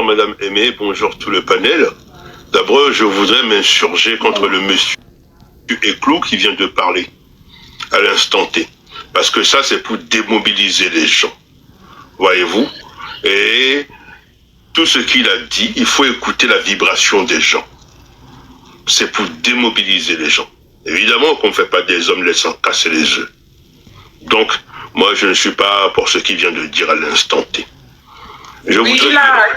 Madame Aimée, bonjour tout le panel. D'abord, je voudrais m'insurger contre le monsieur Éclou qui vient de parler à l'instant T. Parce que ça, c'est pour démobiliser les gens. Voyez-vous? Et tout ce qu'il a dit, il faut écouter la vibration des gens. C'est pour démobiliser les gens. Évidemment qu'on ne fait pas des hommes laissant casser les œufs. Donc, moi, je ne suis pas pour ce qu'il vient de dire à l'instant T. Oui, il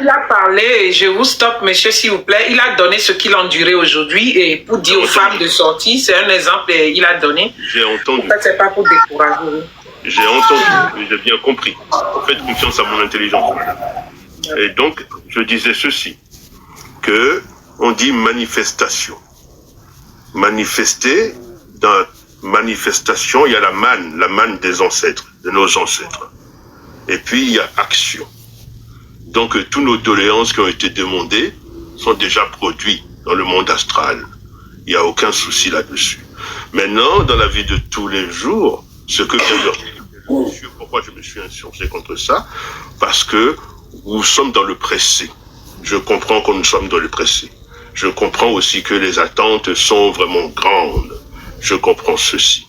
a parlé, je vous stoppe, monsieur, s'il vous plaît. Il a donné ce qu'il a enduré aujourd'hui et pour dire aux femmes de sortir, c'est un exemple, il a donné. J'ai entendu. En fait, c'est pas pour décourager. J'ai entendu, j'ai bien compris. Faites confiance à mon intelligence, madame. Et donc, je disais ceci, que on dit manifestation. Manifester, dans la manifestation, il y a la manne des ancêtres, de nos ancêtres. Et puis, il y a action. Donc, tous nos doléances qui ont été demandées sont déjà produites dans le monde astral. Il n'y a aucun souci là-dessus. Maintenant, dans la vie de tous les jours, ce que vient de dire monsieur, pourquoi je me suis insurgé contre ça? Parce que nous sommes dans le pressé. Je comprends que nous sommes dans le pressé. Je comprends aussi que les attentes sont vraiment grandes. Je comprends ceci.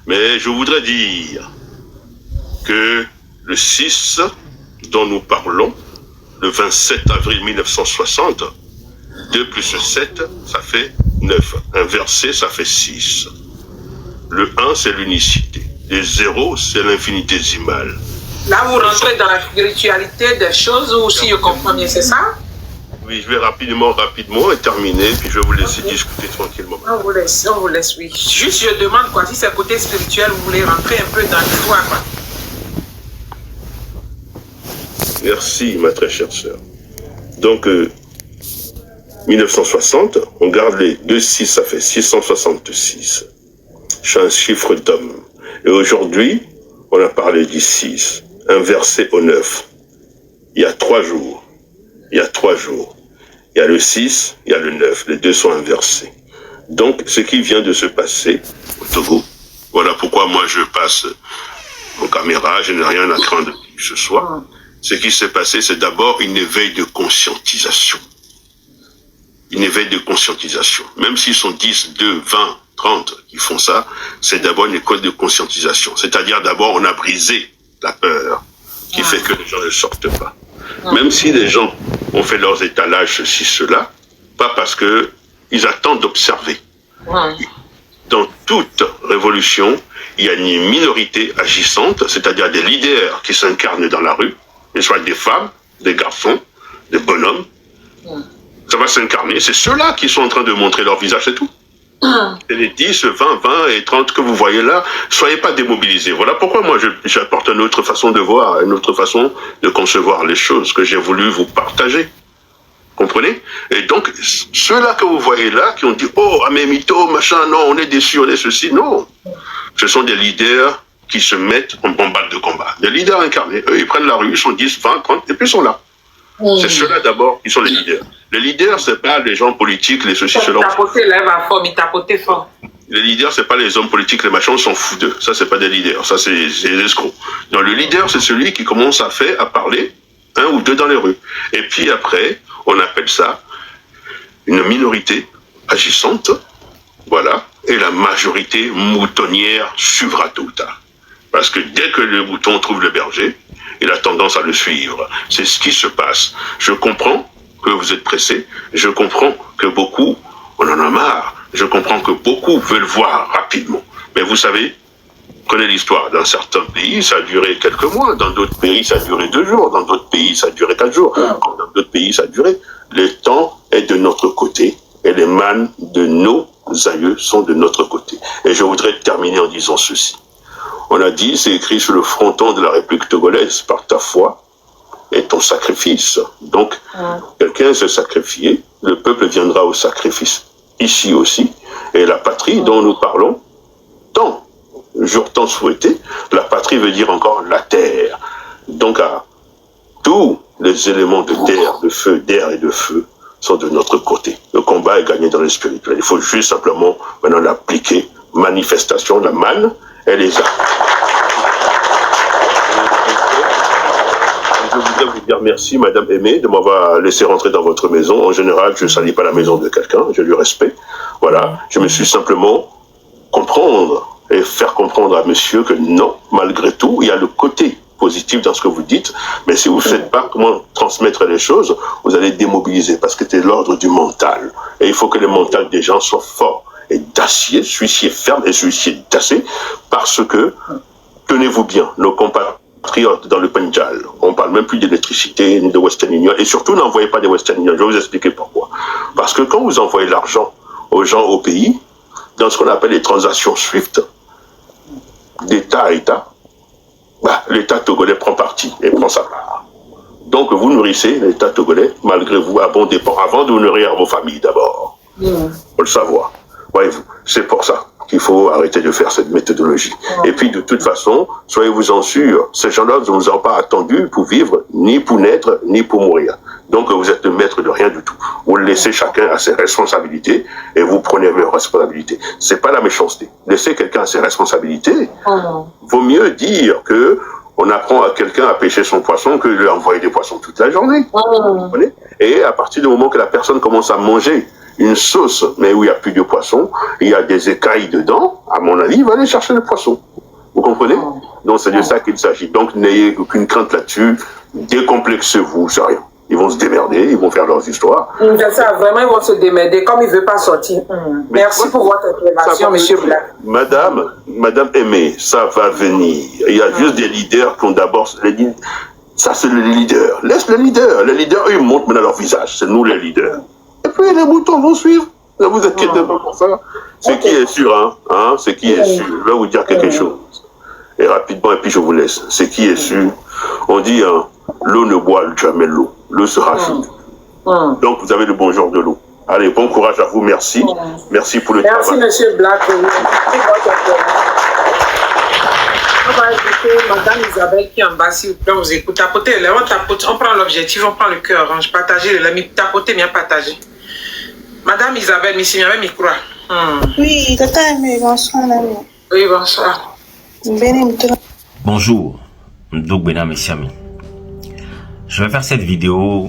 Mais je voudrais dire que le 6 dont nous parlons, le 27 avril 1960, 2 plus 7, ça fait 9. Inversé, ça fait 6. Le 1, c'est l'unicité. Le 0, c'est l'infinitésimal. Là, vous rentrez dans la spiritualité des choses, ou si je comprends bien, c'est ça? Oui, je vais rapidement et terminer, puis je vais vous laisser discuter tranquillement. On vous laisse, oui. Juste, je demande, quoi, si c'est côté spirituel, vous voulez rentrer un peu dans l'histoire, quoi. Merci, ma très chère sœur. Donc, 1960, on garde les 2-6, ça fait 666. C'est un chiffre d'homme. Et aujourd'hui, on a parlé du 6, inversé au 9. Il y a 3 jours. Il y a 3 jours. Il y a le 6, il y a le 9. Les deux sont inversés. Donc, ce qui vient de se passer au Togo, voilà pourquoi moi je passe en caméra, je n'ai rien à craindre que ce soit. Ce qui s'est passé, c'est d'abord une éveil de conscientisation. Une éveil de conscientisation. Même s'ils sont 10, 2, 20, 30 qui font ça, c'est d'abord une école de conscientisation. C'est-à-dire d'abord, on a brisé la peur qui fait que les gens ne sortent pas. Même si les gens ont fait leurs étalages, ceci, cela, pas parce que ils attendent d'observer. Dans toute révolution, il y a une minorité agissante, c'est-à-dire des leaders qui s'incarnent dans la rue, qu'ils soient des femmes, des garçons, des bonhommes. Ça va s'incarner. C'est ceux-là qui sont en train de montrer leur visage, c'est tout. Et les 10, 20 et 30 que vous voyez là, soyez pas démobilisés. Voilà pourquoi moi j'apporte une autre façon de voir, une autre façon de concevoir les choses que j'ai voulu vous partager. Comprenez? Et donc, ceux-là que vous voyez là, qui ont dit, oh, mais mytho, machin, non, on est déçus, on est ceci, non. Ce sont des leaders qui se mettent en balle de combat. Des leaders incarnés. Eux, ils prennent la rue, ils sont 10, 20, 30, et puis ils sont là. C'est ceux-là d'abord qui sont les leaders. Les leaders, c'est pas les gens politiques, les ceci, cela. Il tapotait fort. Les leaders, c'est pas les hommes politiques, les machins, on s'en fout d'eux. Ça, c'est pas des leaders. Ça, c'est des escrocs. Donc, le leader, c'est celui qui commence à parler, un ou deux dans les rues. Et puis après, on appelle ça une minorité agissante, voilà, et la majorité moutonnière suivra tôt ou tard. Parce que dès que le mouton trouve le berger, il a tendance à le suivre. C'est ce qui se passe. Je comprends que vous êtes pressés, je comprends que beaucoup, on en a marre, je comprends que beaucoup veulent voir rapidement. Mais vous savez, prenez l'histoire. Dans certains pays, ça a duré quelques mois. Dans d'autres pays, ça a duré 2 jours. Dans d'autres pays, ça a duré 4 jours. Dans d'autres pays, ça a duré. Le temps est de notre côté et les mannes de nos aïeux sont de notre côté. Et je voudrais terminer en disant ceci. On a dit, c'est écrit sur le fronton de la République togolaise, par ta foi et ton sacrifice. Donc, quelqu'un s'est sacrifié, le peuple viendra au sacrifice. Ici aussi, et la patrie dont nous parlons, tant souhaité, la patrie veut dire encore la terre. Donc, tous les éléments de terre, de feu, d'air et de feu sont de notre côté. Le combat est gagné dans le spirituel. Il faut juste simplement maintenant l'appliquer. Manifestation, la manne, elle est là. voudrais vous dire merci, Madame Aimée, de m'avoir laissé rentrer dans votre maison. En général, je ne salis pas la maison de quelqu'un, je lui respecte. Voilà, je me suis simplement comprendre et faire comprendre à monsieur que non, malgré tout, il y a le côté positif dans ce que vous dites, mais si vous ne faites pas comment transmettre les choses, vous allez démobiliser, parce que c'est l'ordre du mental. Et il faut que le mental des gens soit fort et d'acier, celui-ci est ferme et celui-ci est d'acier, parce que, tenez-vous bien, nos compatriotes dans le Pendjal, on ne parle même plus d'électricité, ni de Western Union, et surtout n'envoyez pas de Western Union, je vais vous expliquer pourquoi. Parce que quand vous envoyez l'argent aux gens au pays, dans ce qu'on appelle les transactions SWIFT, d'État à État, bah, l'État togolais prend parti et prend sa part. Donc vous nourrissez l'État togolais, malgré vous, à bon dépend, avant de nourrir vos familles d'abord. Faut le savoir. Voyez-vous, c'est pour ça qu'il faut arrêter de faire cette méthodologie. Et puis de toute façon, soyez-vous-en sûrs, ces gens-là ne vous ont pas attendu pour vivre, ni pour naître, ni pour mourir. Donc vous êtes le maître de rien du tout. Vous laissez chacun à ses responsabilités et vous prenez vos responsabilités. C'est pas la méchanceté. Laisser quelqu'un à ses responsabilités, vaut mieux dire que on apprend à quelqu'un à pêcher son poisson que de lui envoyer des poissons toute la journée. Vous comprenez? Et à partir du moment que la personne commence à manger une sauce, mais où il n'y a plus de poisson, il y a des écailles dedans, à mon avis, il va aller chercher le poisson. Vous comprenez? Donc c'est de ça qu'il s'agit. Donc n'ayez aucune crainte là-dessus, décomplexez-vous, c'est rien. Ils vont se démerder, ils vont faire leurs histoires. Ça, vraiment, ils vont se démerder, comme ils ne veulent pas sortir. Merci pour votre intervention, monsieur Black. Madame Aimée, ça va venir. Il y a juste des leaders qui ont d'abord... Ça, c'est les leaders. Laisse les leaders. Les leaders, eux, ils montrent maintenant leur visage. C'est nous, les leaders. Et puis, les moutons vont suivre. Ne vous inquiétez pas pour ça. C'est qui est sûr, hein? C'est qui est sûr. Je vais vous dire quelque chose. Et rapidement, et puis je vous laisse. C'est qui est sûr. On dit, hein, l'eau ne boit jamais l'eau. L'eau se rajoute. Donc, vous avez le bon genre de l'eau. Allez, bon courage à vous. Merci. Merci pour le travail. Merci, monsieur Black. On va écouter Madame Isabelle qui est en bas, s'il vous plaît, on vous écoute. Tapotez, on prend l'objectif, on prend le cœur. Je partage les tapotez, bien partagé. Madame Isabelle, Missy, il micro. Oui, bonsoir. Oui, bonsoir. Bonjour, Ndogbena Messiami. Je vais faire cette vidéo,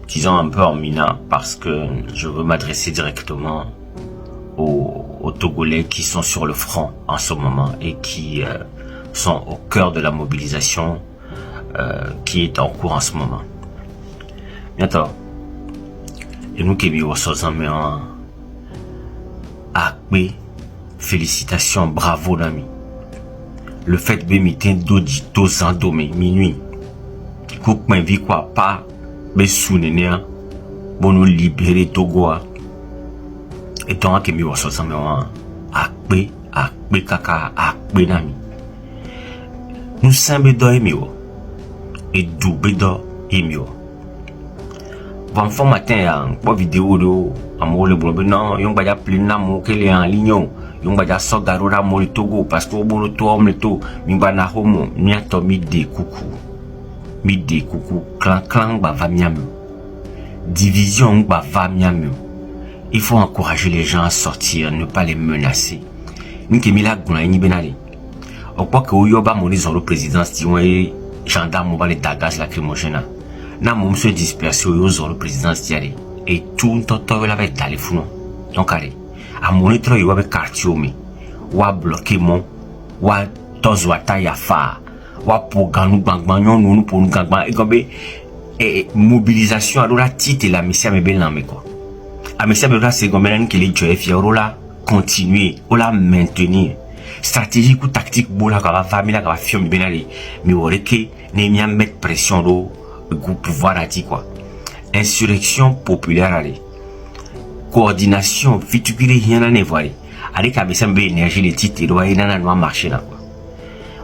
disons un peu en mina, parce que je veux m'adresser directement aux Togolais qui sont sur le front en ce moment et qui sont au cœur de la mobilisation qui est en cours en ce moment. Bientôt, et nous qui vivons sur un félicitations, bravo l'ami. Le fait de m'éteindre deux ans minuit. Coupe ma vie quoi pas besounénia bon nous libérer Togo et donc que mi was ça me akpe kaka akpe nami nous semble do emio et double do emio bon fond matin en vidéo do amole bon non yon ba ja plein na mo kele en ligne yon ba ja so garora mo Togo parce que bon to omleto mi ba na homo mi atomi de coucou midi coucou clan va miam division va miam. Il faut encourager les gens à sortir, ne pas les menacer. Nike mila guna ni benali au quoi que yoba moni zoro présidence ti won gendarme va les dagas lacrymogène na mo se disperser yo zoro présidence ti ale et tout toto la va d'aller fou donc allez à monitor yo avec quartier mi wa bloquer mon wa tozwata ya fa wa programme gbangbanyon nous pour nous gangban et mobilisation alors la titre la mission me ben mais quoi a mission be là c'est comme là que les joie fiero là continuer ou la maintenir stratégique ou tactique bola ka va famille la ka fiom ben aller mais wore que ne mi mettre pression do groupe pouvoir a dit quoi insurrection populaire aller coordination vitukile rien na voir aller ka mission be énergie les titres do y na marcher là quoi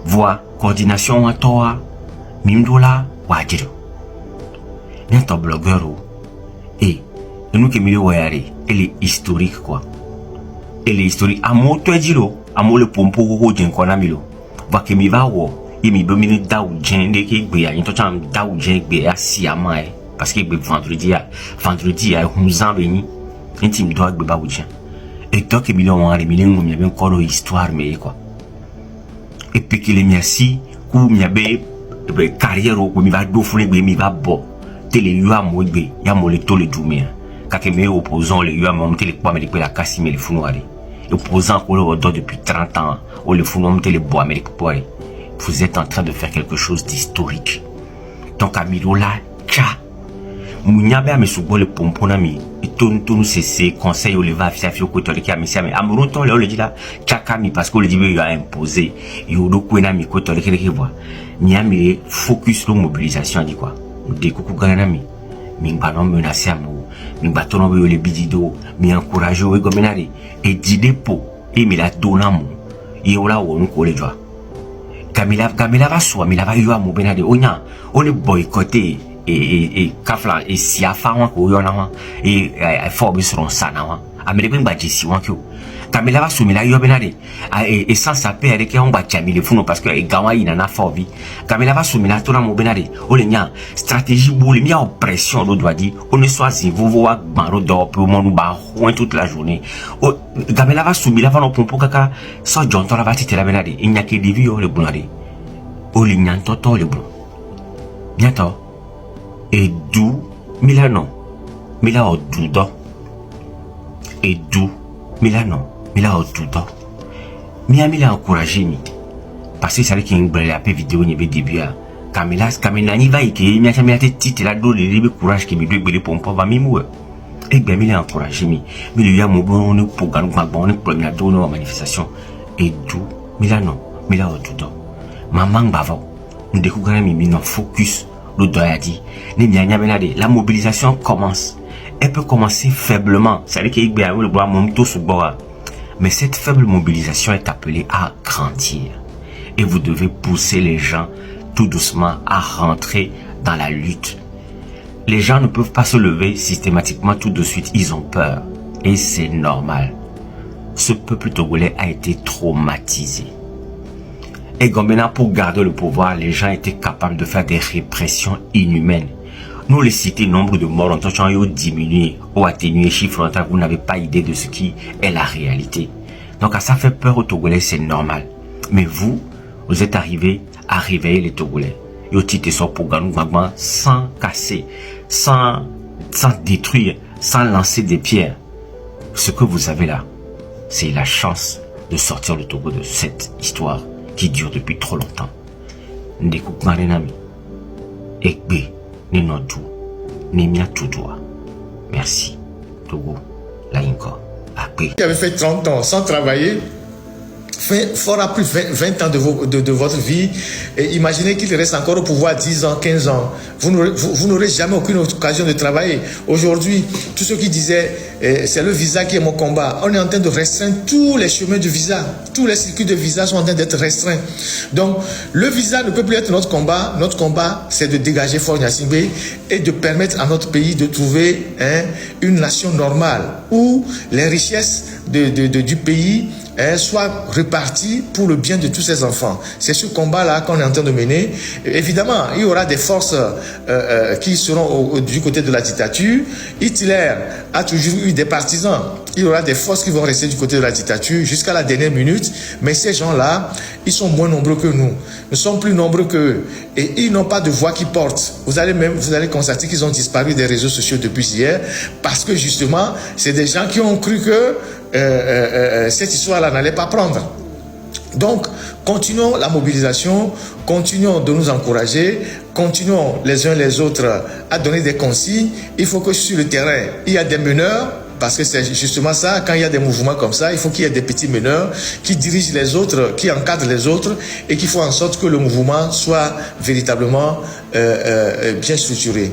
voix coordination à toi mimdola wajiro n'importe blogueur et nous qui milieu wayare elle est historique quoi elle est historique à mon toi dilo à mon le pompo ko jen ko na milo va que mi va wo et mi be mi da ou jen de ki gbe ya to cham da ou jen gbe ya si ama parce que vendredi a 11 ans beni intime doit gbe ba ou jen et toi que milieu on a mi ngom ya ben ko histoire mais quoi et puis qu'il est merci ou mi abe carrière au mi va dofune gbe mi va bo tele yu amo gbe ya mo le to le dumia kake me opposant le yu amo tele kwa me la kasi me le funoare opposant ko le do depuis 30 ans o le funo tele bo me le poire. Vous êtes en train de faire quelque chose d'historique. Donc Amilo là tcha Mouniabe me soubo le pompona mi et tout c'est conseil au leva afia fio ko tole ki amisia me amuron to le dit là tchaka mi parce que le dit il a imposé yo do ko na mi ko tole ki voit mi ami focus sur mobilisation dit quoi de ko gana mi ba non menacer amu mi ba to no le bidido mi encourager o gomenari et d'idée po et mi la donamu et ola wonu ko le joie Camila va soi mi la va yo amu benade onya on le boycotter et kafla et si a fa wan ko yo na wan et for bi sron sana wan amele ben ba jisi wan ko Camila va sou mi la yo benade et sans saper avec on ba chami le funo parce que gawa ina na for bi Camila va sou mi la to na mo benade o le nya stratégie bo le mi a pression do doit dire on ne soit si vous wa baro do pour mon ba ou toute la journée o Camila va sou mi la va no pompo kaka so John to la va tite la benade il n'y a que des vieux le bunade o le nya to le bon nyato et d'où Milano Mila o dudo et d'où Milano Mila o dudo Mila encouragé mi parce que c'est qui une belle vidéo ni début Camila ni va que mi a te titre la do le courage qui me doit bele pompo va mi mou et bien Mila encouragé mi le ya mo bon on pour gagner bon on première do no manifestation et d'où Milano Mila o dudo maman bavo nous découvrons mi non focus. Le doigt dit, la mobilisation commence. Elle peut commencer faiblement. C'est-à-dire qu'il y a le bois tout sous bois. Mais cette faible mobilisation est appelée à grandir. Et vous devez pousser les gens tout doucement à rentrer dans la lutte. Les gens ne peuvent pas se lever systématiquement tout de suite. Ils ont peur. Et c'est normal. Ce peuple togolais a été traumatisé. Et maintenant, pour garder le pouvoir, les gens étaient capables de faire des répressions inhumaines. Nous, les cités, nombre de morts ont diminué ou atténué, chiffre, vous n'avez pas idée de ce qui est la réalité. Donc, ça fait peur aux Togolais, c'est normal. Mais vous êtes arrivés à réveiller les Togolais. Et au titre sur pour sans casser, sans détruire, sans lancer des pierres. Ce que vous avez là, c'est la chance de sortir le Togo de cette histoire qui dure depuis trop longtemps. Ndekuk marenami. Ekbe, ne nodou, ne mia toudoua. Merci. Togo, la inko, akbe. Qui avait fait 30 ans sans travailler, fera plus 20 ans de votre vie, et imaginez qu'il reste encore au pouvoir 10 ans, 15 ans. Vous n'aurez jamais aucune occasion de travailler. Aujourd'hui, tous ceux qui disaient c'est le visa qui est mon combat, on est en train de restreindre tous les chemins de visa. Tous les circuits de visa sont en train d'être restreints. Donc, le visa ne peut plus être notre combat. Notre combat, c'est de dégager Faure Gnassingbé et de permettre à notre pays de trouver une nation normale où les richesses du pays soit répartie pour le bien de tous ces enfants. C'est ce combat-là qu'on est en train de mener. Évidemment, il y aura des forces qui seront du côté de la dictature. Hitler a toujours eu des partisans. Il y aura des forces qui vont rester du côté de la dictature jusqu'à la dernière minute. Mais ces gens-là, ils sont moins nombreux que nous. Nous sommes plus nombreux qu'eux. Et ils n'ont pas de voix qui porte. Vous allez constater qu'ils ont disparu des réseaux sociaux depuis hier. Parce que justement, c'est des gens qui ont cru que cette histoire-là n'allait pas prendre. Donc, continuons la mobilisation, continuons de nous encourager, continuons les uns les autres à donner des consignes. Il faut que sur le terrain, il y a des meneurs, parce que c'est justement ça, quand il y a des mouvements comme ça, il faut qu'il y ait des petits meneurs qui dirigent les autres, qui encadrent les autres et qui font en sorte que le mouvement soit véritablement bien structuré.